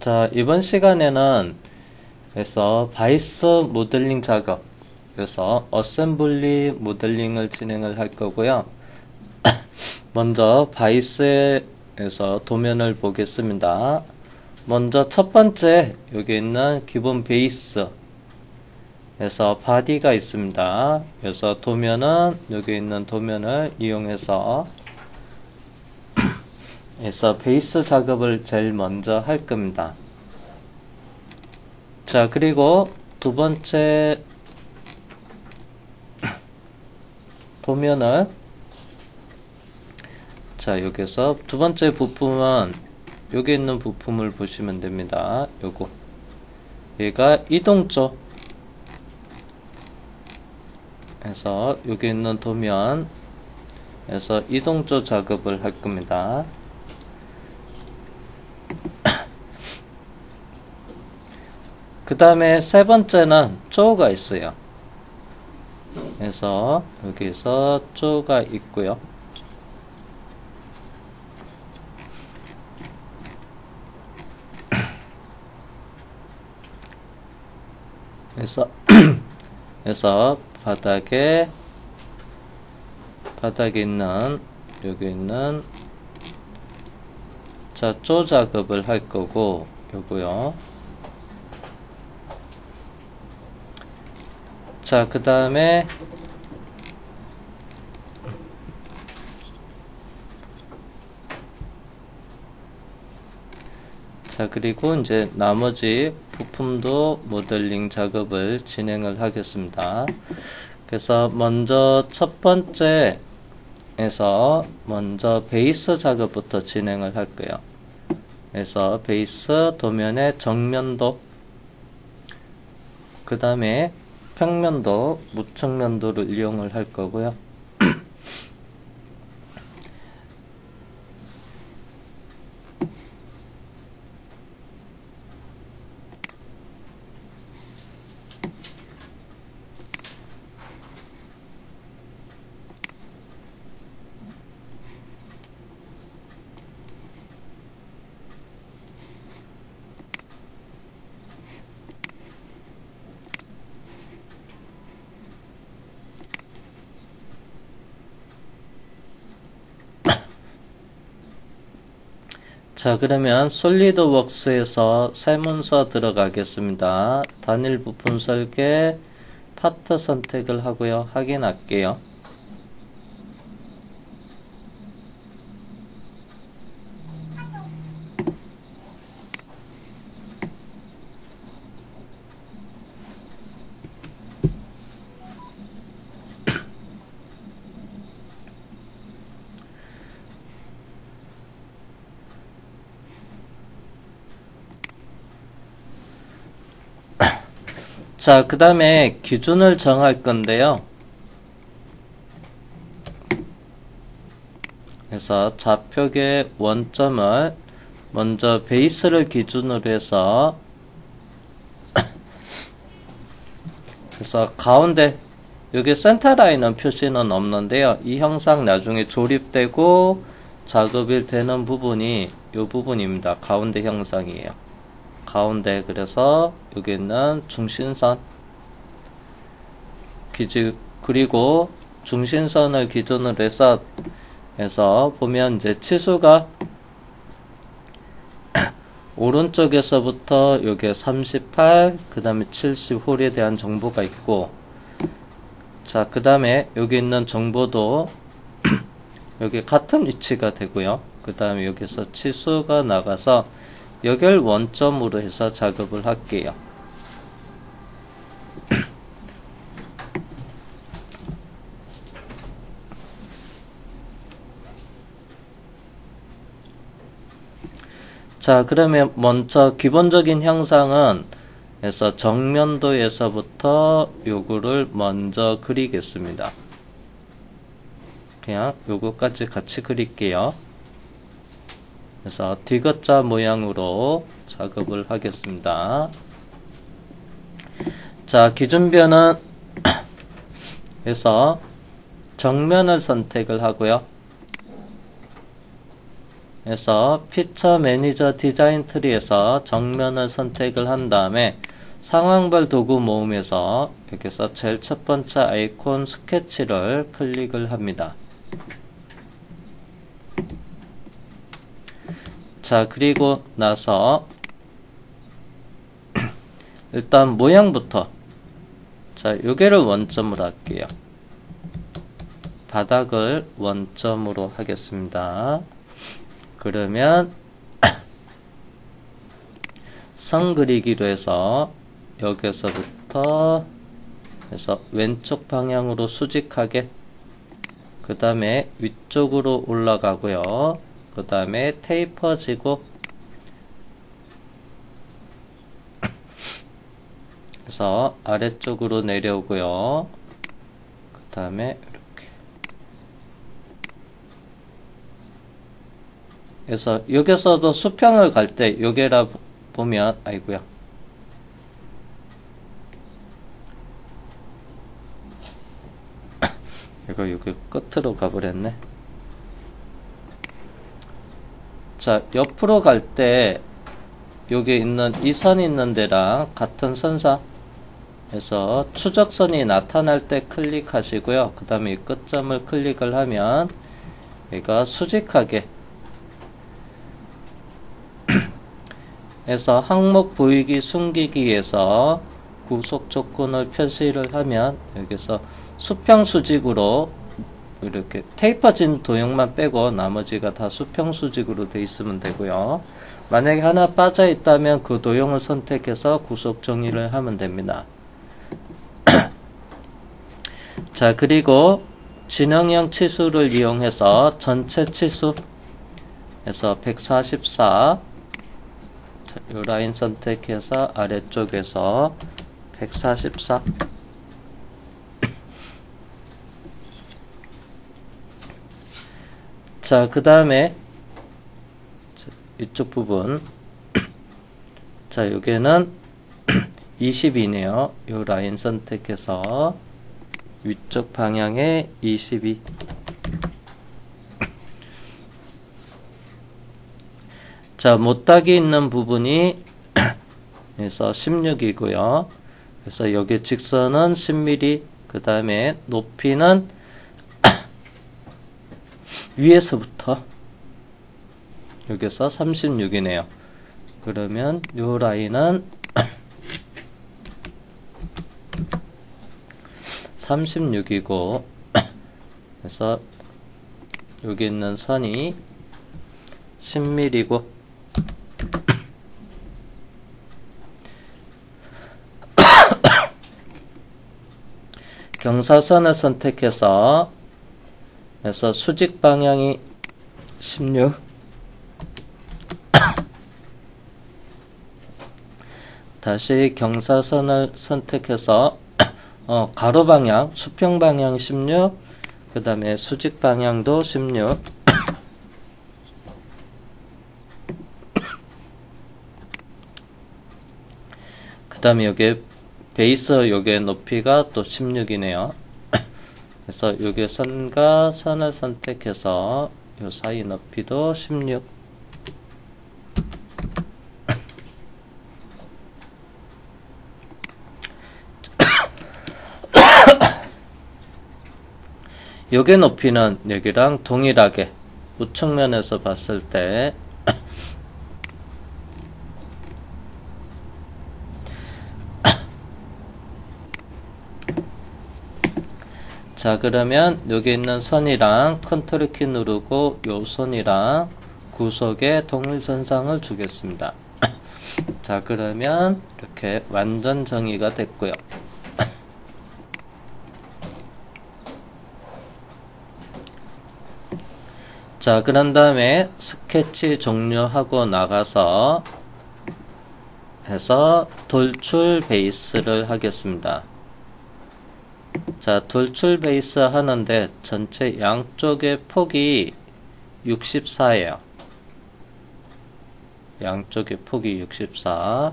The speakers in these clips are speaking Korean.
자, 이번 시간에는 그래서 바이스 모델링 작업, 그래서 어셈블리 모델링을 진행을 할 거고요. 먼저 바이스에서 도면을 보겠습니다. 먼저 첫 번째 여기 있는 기본 베이스 에서 바디가 있습니다. 그래서 도면은 여기 있는 도면을 이용해서 베이스 작업을 제일 먼저 할 겁니다. 자, 그리고 두 번째 도면을, 자, 여기서 두 번째 부품은 여기 있는 부품을 보시면 됩니다. 요거 얘가 이동조 해서 여기 있는 도면에서 이동조 작업을 할 겁니다. 그 다음에 세 번째는 조가 있어요. 그래서 여기서 조가 있고요. 그래서 바닥에 있는 여기 있는 자, 조 작업을 할 거고 요거요. 자, 그 다음에 자, 그리고 이제 나머지 부품도 모델링 작업을 진행을 하겠습니다. 그래서 먼저 첫 번째에서 먼저 베이스 작업부터 진행을 할 거예요. 그래서 베이스 도면의 정면도, 그 다음에 평면도, 무측면도를 이용을 할 거고요. 자, 그러면 솔리드웍스에서 새 문서 들어가겠습니다. 단일 부품 설계, 파트 선택을 하고요. 확인할게요. 자, 그 다음에 기준을 정할 건데요. 그래서 좌표의 원점을 먼저 베이스를 기준으로 해서 그래서 가운데 여기 센터라인은 표시는 없는데요. 이 형상 나중에 조립되고 작업이 되는 부분이 이 부분입니다. 가운데 형상이에요. 가운데, 그래서 여기 있는 중심선 그리고 중심선을 기준으로 해서 보면 이제 치수가 오른쪽에서부터 여기 38, 그 다음에 70홀에 대한 정보가 있고, 자, 그 다음에 여기 있는 정보도 여기 같은 위치가 되고요. 그 다음에 여기서 치수가 나가서 여길 원점으로 해서 작업을 할게요. 자, 그러면 먼저 기본적인 형상은 그래서 정면도에서부터 요거를 먼저 그리겠습니다. 그냥 요거까지 같이 그릴게요. 그래서 디귿자 모양으로 작업을 하겠습니다. 자, 기준변은 그래서 정면을 선택을 하고요. 그래서 피처 매니저 디자인 트리에서 정면을 선택을 한 다음에 상황별 도구 모음에서 여기서 제일 첫 번째 아이콘 스케치를 클릭을 합니다. 자, 그리고 나서 일단 모양부터, 자, 요게를 원점으로 할게요. 바닥을 원점으로 하겠습니다. 그러면 선 그리기로 해서 여기서부터 해서 왼쪽 방향으로 수직하게, 그 다음에 위쪽으로 올라가고요. 그 다음에 테이퍼지고, 그래서 아래쪽으로 내려오고요. 그 다음에 이렇게. 그래서 여기서도 수평을 갈 때 요게라 보면, 아이고야. 이거 여기 끝으로 가버렸네. 자, 옆으로 갈 때 여기 있는 이 선 있는 데랑 같은 선상 에서 추적선이 나타날 때 클릭하시고요. 그 다음에 이 끝점을 클릭을 하면 얘가 수직하게 해서 항목 보이기 숨기기에서 구속 조건을 표시를 하면 여기서 수평 수직으로 이렇게 테이퍼진 도형만 빼고 나머지가 다 수평 수직으로 되어 있으면 되고요. 만약에 하나 빠져 있다면 그 도형을 선택해서 구속 정리를 하면 됩니다. 자, 그리고 진영형 치수를 이용해서 전체 치수 해서 144, 이 라인 선택해서 아래쪽에서 144. 자, 그 다음에 이쪽 부분, 자, 여기는 22네요. 이 라인 선택해서 위쪽 방향에 22. 자, 못딱이 있는 부분이 그래서 16이고요. 그래서 여기 직선은 10mm, 그 다음에 높이는 위에서부터 여기서 36이네요. 그러면 요 라인은 36이고, 그래서 여기 있는 선이 10mm고, 경사선을 선택해서 그래서 수직 방향이 16, 다시 경사선을 선택해서 가로 방향, 수평 방향 16, 그 다음에 수직 방향도 16. 그 다음에 여기 베이스 요게 높이가 또 16이네요. 그래서 여기 선과 선을 선택해서 요 사이 높이도 16. 요게 높이는 여기랑 동일하게 우측면에서 봤을 때 자, 그러면 여기 있는 선이랑 컨트롤 키 누르고 요 선이랑 구속에 동일선상을 주겠습니다. 자, 그러면 이렇게 완전 정의가 됐고요. 자, 그런 다음에 스케치 종료하고 나가서 해서 돌출 베이스를 하겠습니다. 자, 돌출 베이스 하는데 전체 양쪽의 폭이 64예요. 양쪽의 폭이 64.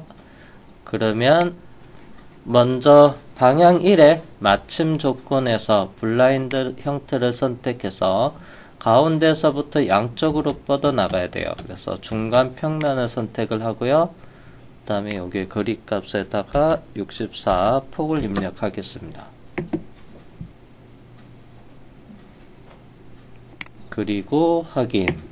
그러면 먼저 방향 1의 맞춤 조건에서 블라인드 형태를 선택해서 가운데서부터 양쪽으로 뻗어나가야 돼요. 그래서 중간 평면을 선택을 하고요. 그 다음에 여기 거리값에다가 64 폭을 입력하겠습니다. 그리고 확인.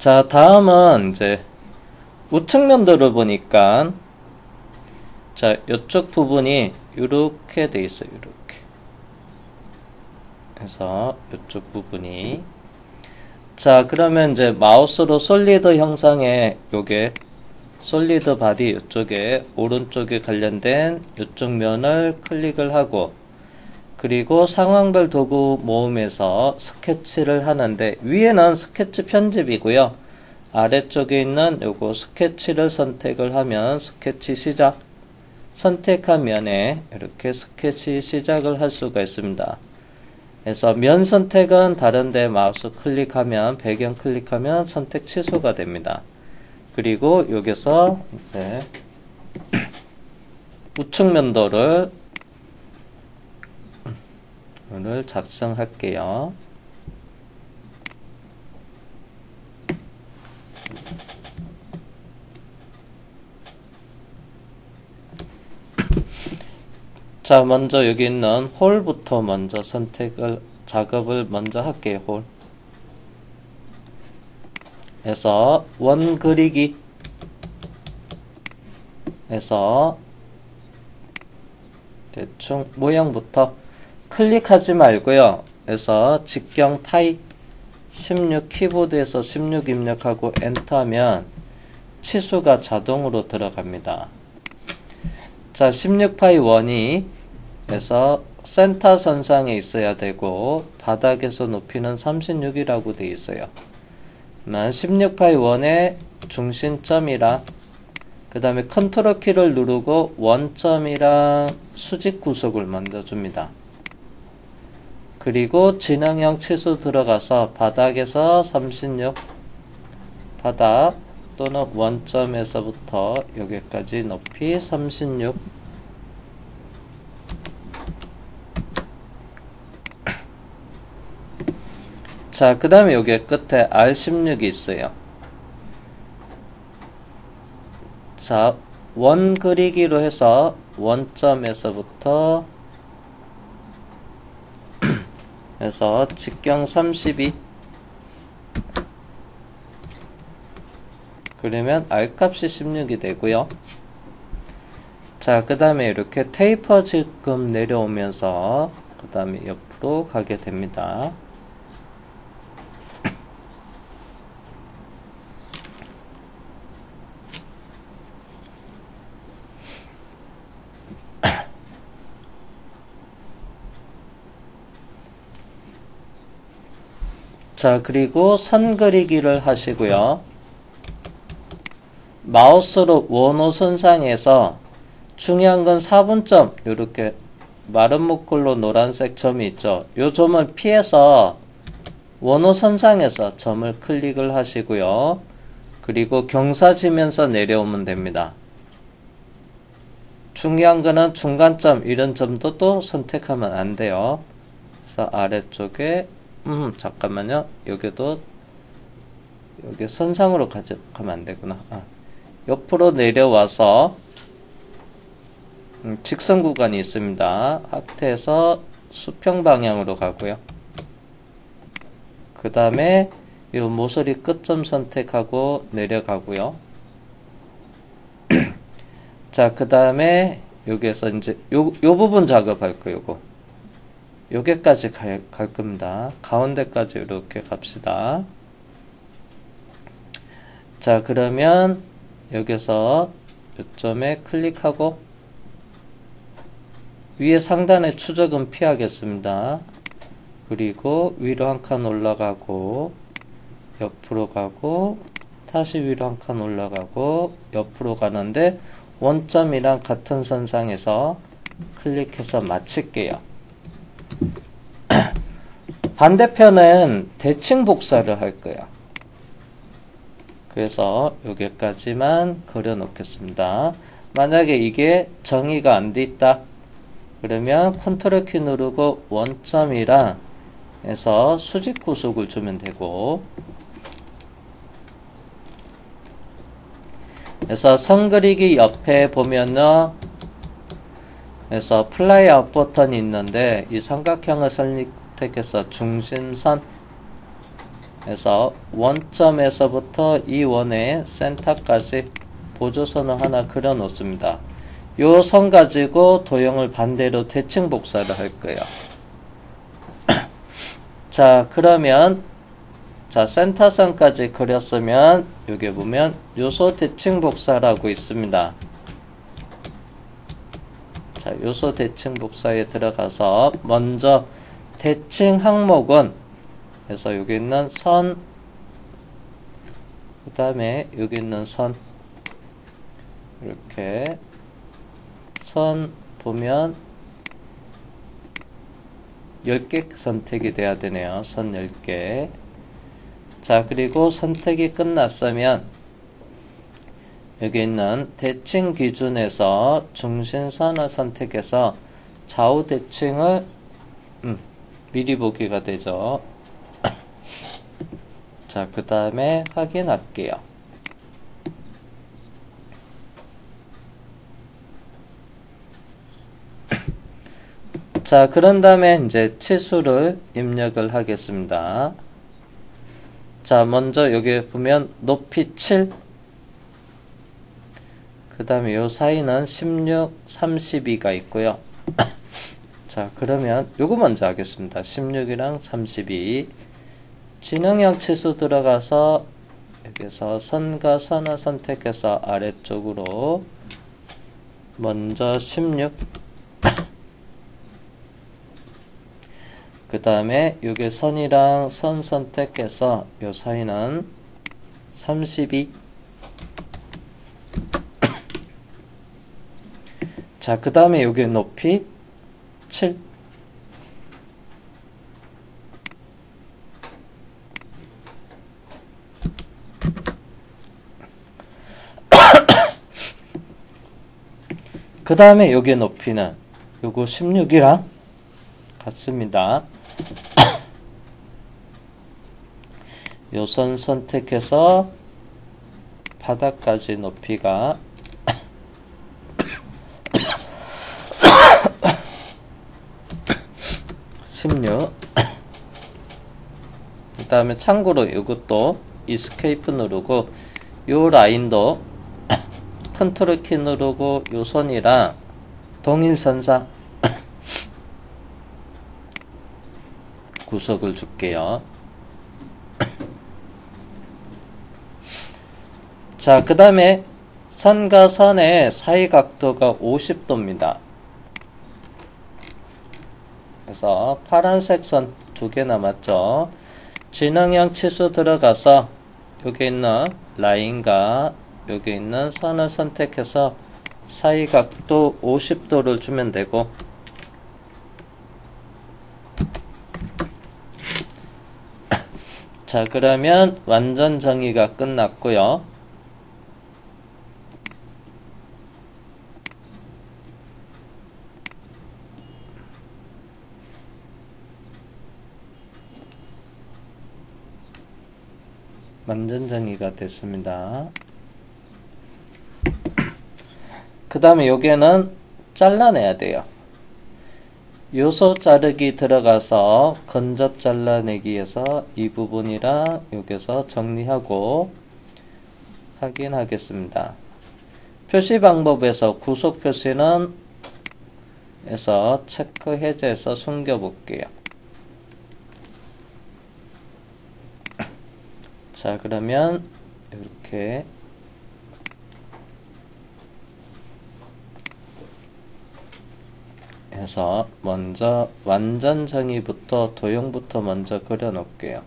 자, 다음은 이제 우측 면도를 보니까 자, 이쪽 부분이 이렇게 돼 있어요. 이렇게. 그래서 이쪽 부분이 자, 그러면 이제 마우스로 솔리드 형상에 요게 솔리드 바디 이쪽에 오른쪽에 관련된 이쪽 면을 클릭을 하고 그리고 상황별 도구 모음에서 스케치를 하는데 위에는 스케치 편집이고요. 아래쪽에 있는 요거 스케치를 선택을 하면 스케치 시작 선택한 면에 이렇게 스케치 시작을 할 수가 있습니다. 그래서 면 선택은 다른데 마우스 클릭하면 배경 클릭하면 선택 취소가 됩니다. 그리고 여기서 이제 우측 면도를 오늘 작성할게요. 자, 먼저 여기 있는 홀부터 먼저 작업을 먼저 할게요. 홀. 해서 원 그리기 해서 대충 모양부터 클릭하지 말고요. 그래서 직경 파이 16 키보드에서 16 입력하고 엔터하면 치수가 자동으로 들어갑니다. 자, 16파이 1이 그래서 센터 선상에 있어야 되고 바닥에서 높이는 36이라고 되어 있어요. 16파이 1의 중심점이랑 그 다음에 컨트롤 키를 누르고 원점이랑 수직 구속을 만들어줍니다. 그리고 진행형 치수 들어가서 바닥에서 36 바닥 또는 원점에서부터 여기까지 높이 36 자, 그 다음에 여기 끝에 R16이 있어요. 자, 원 그리기로 해서 원점에서부터 해서 직경 32 그러면 R값이 16이 되고요. 자, 그 다음에 이렇게 테이퍼 지금 내려오면서 그 다음에 옆으로 가게 됩니다. 자, 그리고 선 그리기를 하시고요. 마우스로 원호 선상에서 중요한 건 4분점 이렇게 마른 목글로 노란색 점이 있죠. 이 점을 피해서 원호 선상에서 점을 클릭을 하시고요. 그리고 경사지면서 내려오면 됩니다. 중요한 거는 중간점 이런 점도 또 선택하면 안 돼요. 그래서 아래쪽에 잠깐만요. 여기도 여기 선상으로 가면 안 되구나. 옆으로 내려와서 직선 구간이 있습니다. 하트에서 수평 방향으로 가고요. 그 다음에 이 모서리 끝점 선택하고 내려가고요. 자, 그 다음에 여기에서 이제 요 부분 작업할 거예요. 여기까지 갈 겁니다. 가운데까지 이렇게 갑시다. 자, 그러면 여기서 요점에 클릭하고 위에 상단의 추적은 피하겠습니다. 그리고 위로 한 칸 올라가고 옆으로 가고 다시 위로 한 칸 올라가고 옆으로 가는데 원점이랑 같은 선상에서 클릭해서 마칠게요. 반대편은 대칭 복사를 할 거야. 그래서 여기까지만 그려 놓겠습니다. 만약에 이게 정의가 안 돼 있다 그러면 컨트롤 키 누르고 원점이랑 해서 수직 구속을 주면 되고, 그래서 선 그리기 옆에 보면은 그래서 플라이 아웃 버튼이 있는데 이 삼각형을 선택해서 중심선 에서 원점에서부터 이 원의 센터까지 보조선을 하나 그려 놓습니다. 요 선 가지고 도형을 반대로 대칭 복사를 할 거예요. 자, 그러면 자, 센터선까지 그렸으면 여기 보면 요소 대칭 복사라고 있습니다. 자, 요소 대칭 복사에 들어가서 먼저 대칭 항목은 그래서 여기 있는 선, 그 다음에 여기 있는 선, 이렇게 선 보면 10개 선택이 돼야 되네요. 선 10개. 자, 그리고 선택이 끝났으면 여기 있는 대칭 기준에서 중심선을 선택해서 좌우 대칭을 미리 보기가 되죠. 자, 그 다음에 확인할게요. 자, 그런 다음에 이제 치수를 입력을 하겠습니다. 자, 먼저 여기 보면 높이 7, 그 다음에 요 사이는 16, 32가 있고요. 자, 그러면 요거 먼저 하겠습니다. 16이랑 32. 진행형 치수 들어가서 여기서 선과 선을 선택해서 아래쪽으로 먼저 16, 그 다음에 여기 선이랑 선 선택해서 요 사이는 32. 자, 그 다음에 여기 높이 7. 그 다음에 여기 높이는 요거 16이랑 같습니다. 요 선 선택해서 바닥까지 높이가 16. 그 다음에 참고로 이것도 이스케이프 누르고 요 라인도 컨트롤 키 누르고 요 선이랑 동일선상 구속을 줄게요. 자, 그 다음에 선과 선의 사이 각도가 50도입니다. 그래서 파란색 선 2개 남았죠. 진행형 치수 들어가서 여기 있는 라인과 여기 있는 선을 선택해서 사이 각도 50도를 주면 되고, 자, 그러면 완전 정의가 끝났고요. 완전 정의가 됐습니다. 그 다음에 여기는 잘라내야 돼요. 요소 자르기 들어가서 건접 잘라내기에서 이 부분이랑 여기서 정리하고 확인하겠습니다. 표시 방법에서 구속 표시는 해서 체크 해제해서 숨겨 볼게요. 자, 그러면 이렇게 해서 먼저 완전 정의부터 도형부터 먼저 그려 놓을게요.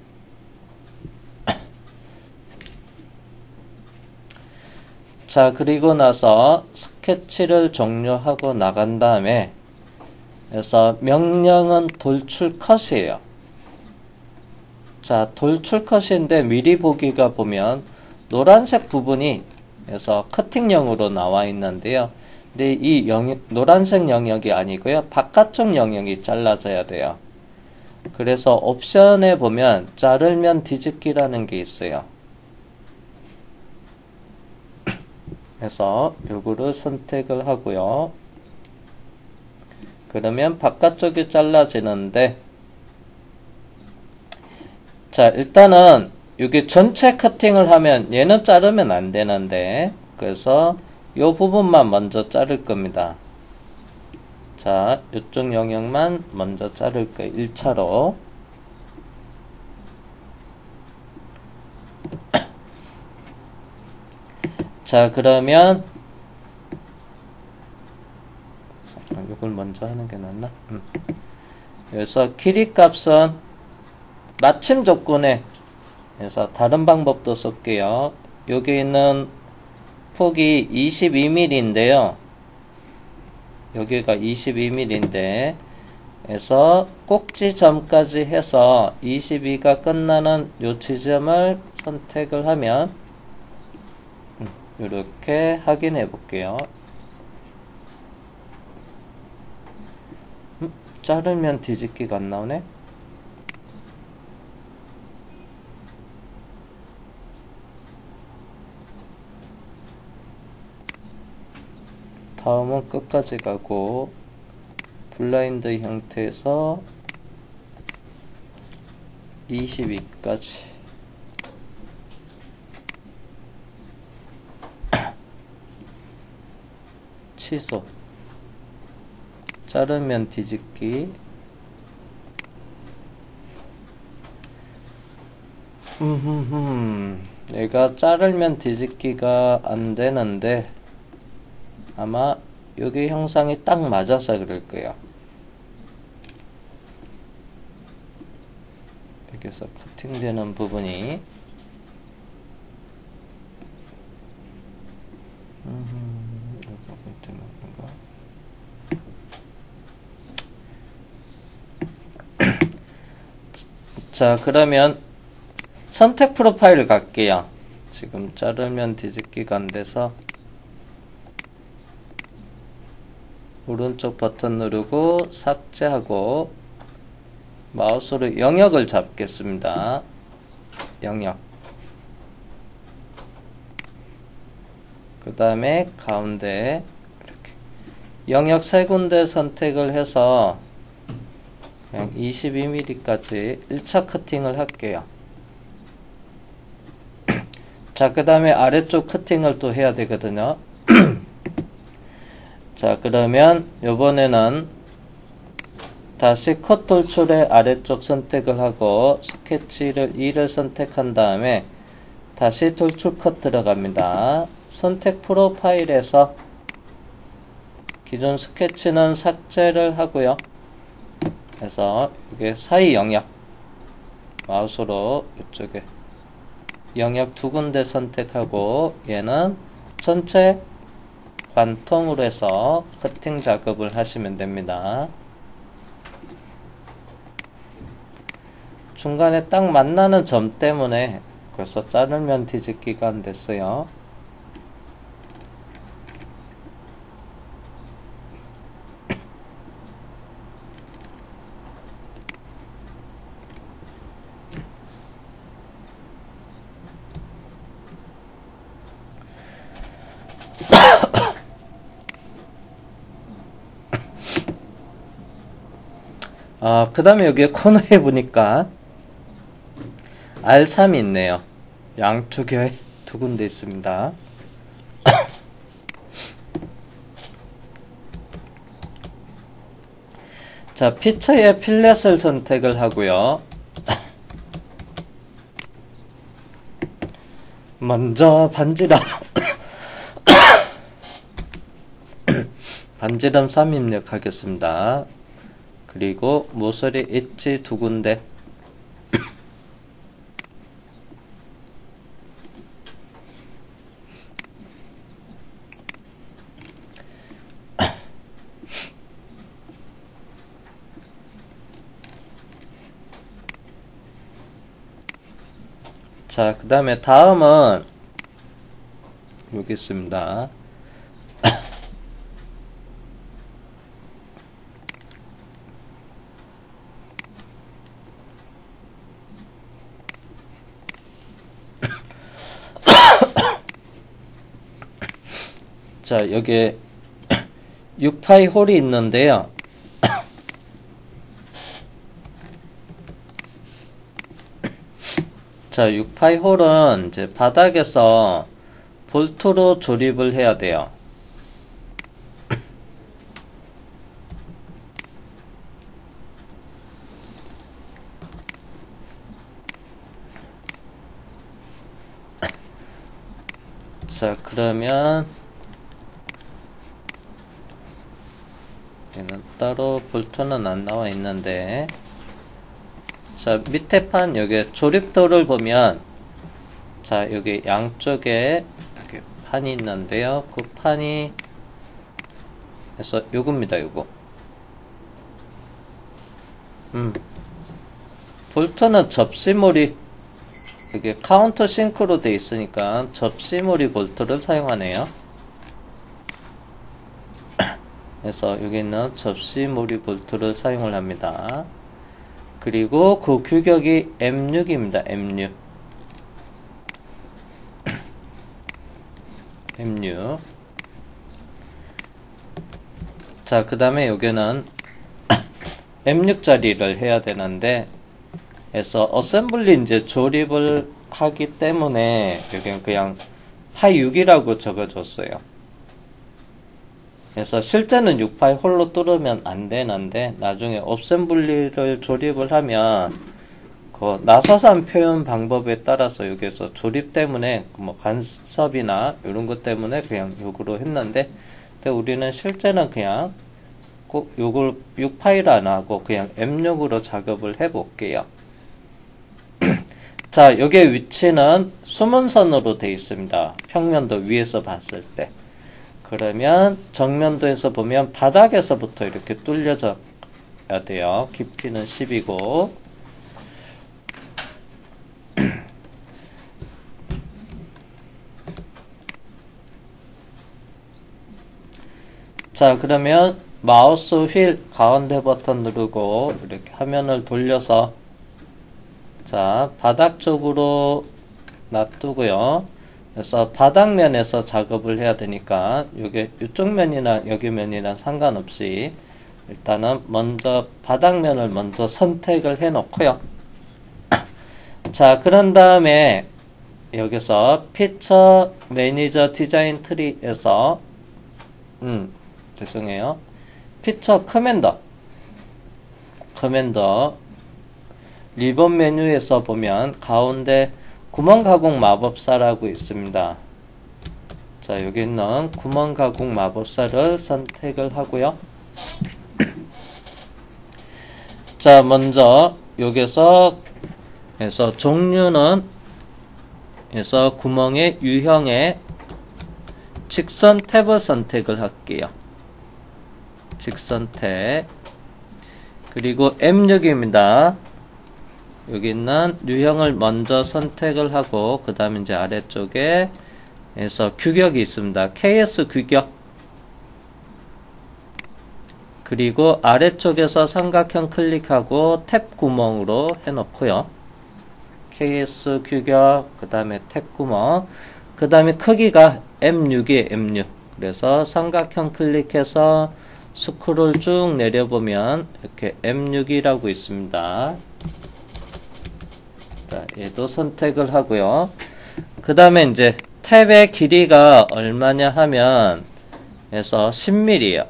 자, 그리고 나서 스케치를 종료하고 나간 다음에 그래서 명령은 돌출컷이에요. 자, 돌출컷인데 미리 보기가 보면 노란색 부분이 그래서 커팅형으로 나와 있는데요. 근데 이 노란색 영역이 아니고요. 바깥쪽 영역이 잘라져야 돼요. 그래서 옵션에 보면 자르면 뒤집기라는 게 있어요. 그래서 요거를 선택을 하고요. 그러면 바깥쪽이 잘라지는데, 자, 일단은 여기 전체 커팅을 하면 얘는 자르면 안 되는데, 그래서 요 부분만 먼저 자를 겁니다. 자, 이쪽 영역만 먼저 자를 거예요. 1차로. 자, 그러면 이걸 먼저 하는 게 낫나? 그래서 길이 값은 마침 조건에 그래서 다른 방법도 쓸게요. 여기 있는 폭이 22mm인데요. 여기가 22mm인데 그래서 꼭지점까지 해서 22가 끝나는 요 지점을 선택을 하면 이렇게 확인해 볼게요. 자르면 뒤집기가 안 나오네. 다음은 끝까지 가고 블라인드 형태에서 22까지 취소. 자르면 뒤집기. 얘가 자르면 뒤집기가 안 되는데 아마 여기 형상이 딱 맞아서 그럴 거예요. 여기서 커팅되는 부분이 자, 그러면 선택 프로파일 갈게요. 지금 자르면 뒤집기가 안 돼서 오른쪽 버튼 누르고 삭제하고 마우스로 영역을 잡겠습니다. 영역. 그 다음에 가운데 이렇게 영역 세 군데 선택을 해서 그냥 22mm까지 1차 커팅을 할게요. 자, 그 다음에 아래쪽 커팅을 또 해야 되거든요. 자, 그러면 요번에는 다시 컷 돌출의 아래쪽 선택을 하고 스케치를 2를 선택한 다음에 다시 돌출 컷 들어갑니다. 선택 프로파일에서 기존 스케치는 삭제를 하고요. 그래서 이게 사이 영역 마우스로 이쪽에 영역 두 군데 선택하고 얘는 전체 관통으로 해서 커팅 작업을 하시면 됩니다. 중간에 딱 만나는 점 때문에 벌써 자르면 뒤집기가 안 됐어요. 그 다음에 여기에 코너에 보니까 R3이 있네요. 양쪽에 두 군데 있습니다. 자, 피처의 필렛을 선택을 하고요. 먼저 반지름 반지름 3 입력하겠습니다. 그리고 모서리 엣지 2군데. 자, 그 다음에 다음은 여기 있습니다. 자, 여기에 6파이 홀이 있는데요. 자, 6파이 홀은 이제 바닥에서 볼트로 조립을 해야 돼요. 자, 그러면 얘는 따로 볼트는 안 나와 있는데, 자, 밑에 판 여기 조립도를 보면, 자, 여기 양쪽에 이렇게 판이 있는데요. 그 판이 그래서 요겁니다. 요거. 볼트는 접시몰이 여기 카운터 싱크로 돼 있으니까 접시몰이 볼트를 사용하네요. 그래서 여기 있는 접시몰이 볼트를 사용을 합니다. 그리고 그 규격이 M6입니다. M6. M6. 자, 그 다음에 여기는 M6짜리를 해야 되는데, 그래서 어셈블리 이제 조립을 하기 때문에 여기는 그냥 파이 6이라고 적어줬어요. 그래서 실제는 6파이 홀로 뚫으면 안 되는데, 나중에 어셈블리를 조립을 하면 그 나사산 표현 방법에 따라서 여기서 조립 때문에 뭐 간섭이나 이런 것 때문에 그냥 요거로 했는데, 근데 우리는 실제는 그냥 꼭 요걸 6파일 안 하고 그냥 M6으로 작업을 해 볼게요. 자, 여기의 위치는 수문선으로 되어 있습니다. 평면도 위에서 봤을 때. 그러면 정면도에서 보면 바닥에서부터 이렇게 뚫려져야 돼요. 깊이는 10이고. 자, 그러면 마우스 휠 가운데 버튼 누르고 이렇게 화면을 돌려서, 자, 바닥 쪽으로 놔두고요. 그래서 바닥면에서 작업을 해야 되니까 이게 이쪽 면이나 여기 면이나 상관없이 일단은 먼저 바닥면을 먼저 선택을 해 놓고요. 자, 그런 다음에 여기서 피처 매니저 디자인 트리에서 죄송해요. 피처 커맨더 리본 메뉴에서 보면 가운데 구멍 가공 마법사라고 있습니다. 자, 여기 있는 구멍 가공 마법사를 선택을 하고요. 자, 먼저 여기서 종류는 구멍의 유형의 직선 탭을 선택을 할게요. 직선 탭. 그리고 M6입니다. 여기 있는 유형을 먼저 선택을 하고, 그 다음에 이제 아래쪽에 규격이 있습니다. KS 규격. 그리고 아래쪽에서 삼각형 클릭하고 탭 구멍으로 해놓고요. KS 규격, 그 다음에 탭 구멍, 그 다음에 크기가 M6이에요. M6. 그래서 삼각형 클릭해서 스크롤 쭉 내려보면 이렇게 M6이라고 있습니다. 자, 얘도 선택을 하고요. 그 다음에 이제 탭의 길이가 얼마냐 하면 10mm예요.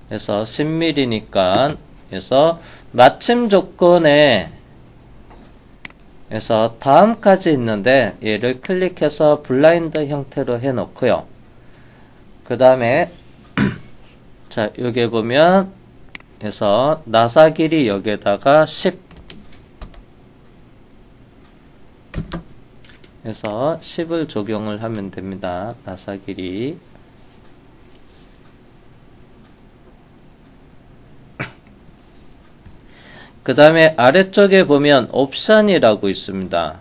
그래서 10mm니까 마침 조건에 다음까지 있는데 얘를 클릭해서 블라인드 형태로 해 놓고요. 그 다음에 자, 여기 보면 해서 나사 길이 여기에다가 10 해서 10을 적용을 하면 됩니다. 나사 길이. 그 다음에 아래쪽에 보면 옵션이라고 있습니다.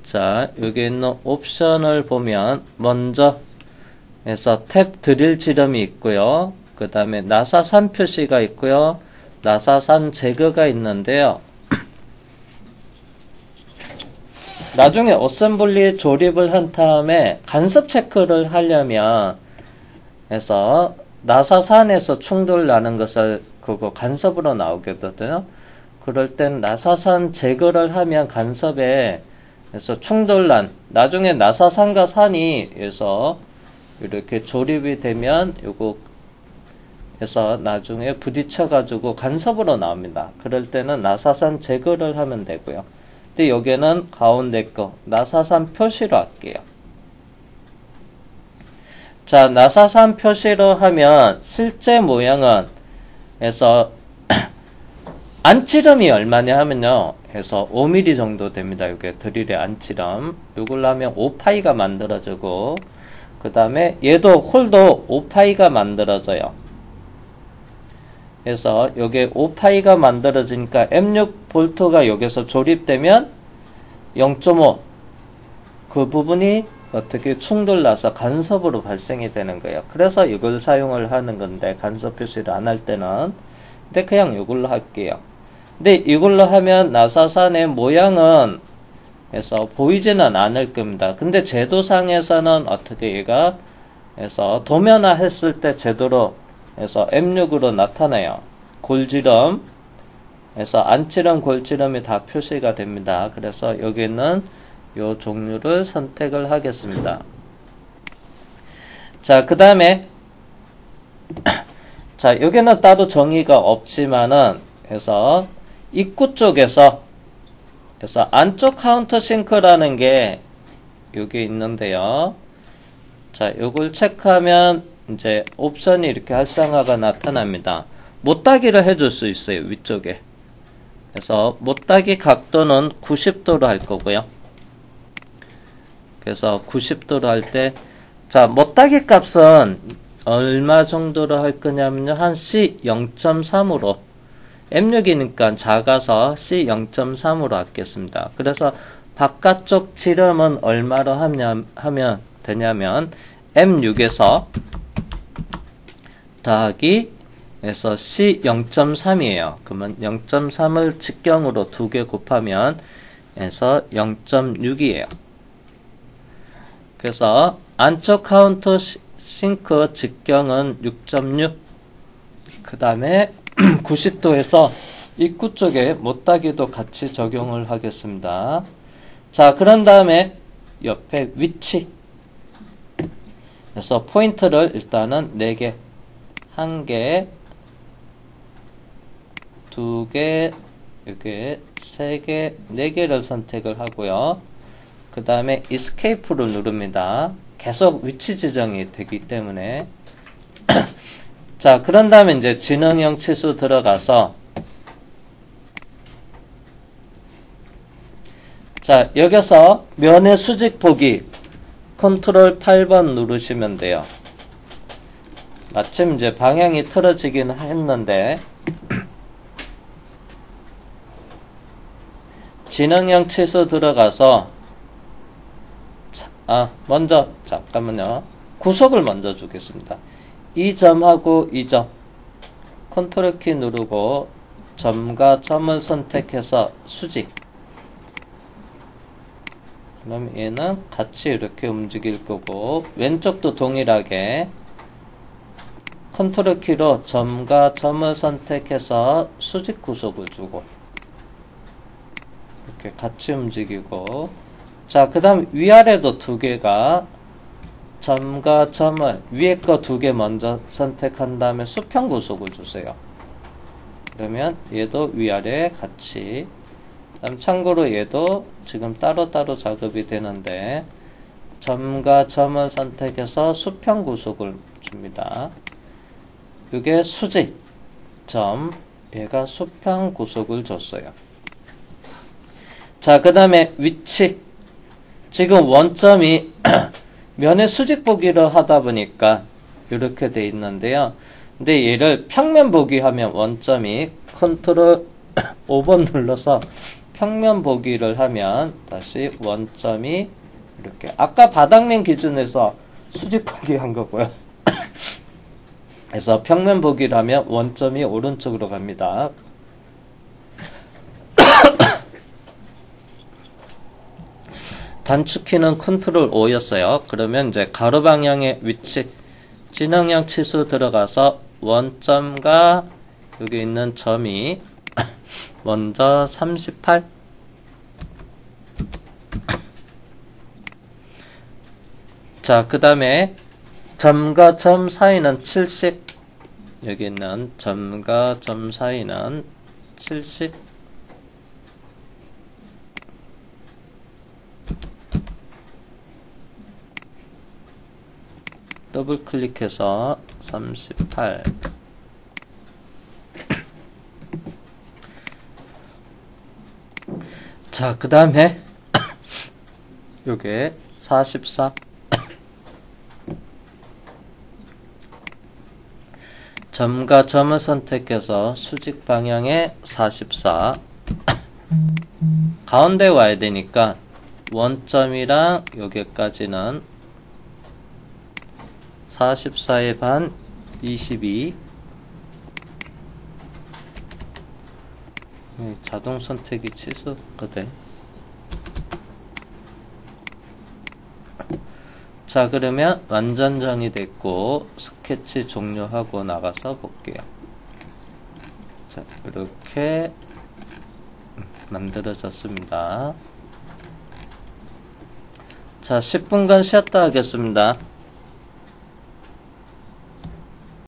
자, 여기 있는 옵션을 보면 먼저 해서 탭 드릴 지름이 있고요. 그 다음에 나사산 표시가 있고요. 나사산 제거가 있는데요. 나중에 어셈블리 조립을 한 다음에 간섭 체크를 하려면 해서 나사산에서 충돌 나는 것을 그거 간섭으로 나오거든요. 그럴 땐 나사산 제거를 하면 간섭에 해서 충돌난 나중에 나사산과 산이 해서 이렇게 조립이 되면 요거 해서 나중에 부딪혀 가지고 간섭으로 나옵니다. 그럴 때는 나사산 제거를 하면 되고요. 근데 여기는 가운데 거 나사산 표시로 할게요. 자, 나사산 표시로 하면 실제 모양은 해서 안치름이 얼마냐 하면요. 해서 5mm 정도 됩니다. 이게 드릴의 안치름. 이걸로 하면 5파이가 만들어지고 그 다음에 얘도 홀도 5파이가 만들어져요. 그래서 여기에 5파이가 만들어지니까 M6 볼트가 여기서 조립되면 0.5 그 부분이 어떻게 충돌나서 간섭으로 발생이 되는 거예요. 그래서 이걸 사용을 하는 건데 간섭 표시를 안 할 때는 근데 그냥 이걸로 할게요. 근데 이걸로 하면 나사산의 모양은 해서 보이지는 않을 겁니다. 근데 제도상에서는 어떻게 얘가 해서 도면화 했을 때 제도로 해서 M6으로 나타나요. 골지름 해서 안치름 골지름이 다 표시가 됩니다. 그래서 여기는 요 종류를 선택을 하겠습니다. 자, 그 다음에 자, 여기는 따로 정의가 없지만은 해서 입구 쪽에서 해서 안쪽 카운터싱크라는 게 여기 있는데요. 자, 요걸 체크하면 이제 옵션이 이렇게 활성화가 나타납니다. 못따기를 해줄 수 있어요. 위쪽에. 그래서 못따기 각도는 90도로 할 거고요. 그래서 90도로 할 때 자, 못따기 값은 얼마 정도로 할 거냐면요. 한 C 0.3으로 M6이니까 작아서 C 0.3으로 하겠습니다. 그래서 바깥쪽 지름은 얼마로 하면 되냐면 M6에서 더하기 에서 C 0.3이에요. 그러면 0.3을 직경으로 2개 곱하면 에서 0.6이에요. 그래서 안쪽 카운터 싱크 직경은 6.6 그 다음에 90도에서 입구 쪽에 못따기도 같이 적용을 하겠습니다. 자, 그런 다음에 옆에 위치 그래서 포인트를 일단은 4개 1개 2개 이렇게 3개 4개를 선택을 하고요. 그 다음에 Escape를 누릅니다. 계속 위치 지정이 되기 때문에 자, 그런 다음에 이제 지능형 치수 들어가서 자, 여기서 면의 수직 보기 컨트롤 8번 누르시면 돼요. 마침 이제 방향이 틀어지긴 했는데 지능형 치수 들어가서 먼저 잠깐만요. 구속을 먼저 주겠습니다. 이 점하고 이 점 컨트롤 키 누르고 점과 점을 선택해서 수직 그럼 얘는 같이 이렇게 움직일 거고 왼쪽도 동일하게 컨트롤 키로 점과 점을 선택해서 수직 구속을 주고 이렇게 같이 움직이고 자, 그 다음 위아래도 2개가 점과 점을 위에 거 2개 먼저 선택한 다음에 수평 구속을 주세요. 그러면 얘도 위아래 같이 그다음 참고로 얘도 지금 따로따로 작업이 되는데 점과 점을 선택해서 수평 구속을 줍니다. 이게 수직 점, 얘가 수평 구속을 줬어요. 자, 그 다음에 위치. 지금 원점이 면의 수직 보기를 하다 보니까 이렇게 돼 있는데요. 근데 얘를 평면 보기 하면 원점이 컨트롤 5번 눌러서 평면 보기를 하면 다시 원점이 이렇게 아까 바닥면 기준에서 수직 보기 한 거고요. 그래서 평면 보기를 하면 원점이 오른쪽으로 갑니다. 단축키는 컨트롤 5였어요. 그러면 이제 가로 방향의 위치, 진행형 치수 들어가서 원점과 여기 있는 점이 먼저 38. 자, 그 다음에 점과 점 사이는 70. 여기 있는 점과 점 사이는 70. 더블 클릭해서 38. 자, 그 다음에 요게 44. 점과 점을 선택해서 수직 방향에 44. 가운데 와야 되니까 원점이랑 여기까지는 44의 반 22. 자동 선택이 취소가 돼. 자, 그러면 완전 정의됐고 스케치 종료하고 나가서 볼게요. 자, 이렇게 만들어졌습니다. 자, 10분간 쉬었다 하겠습니다.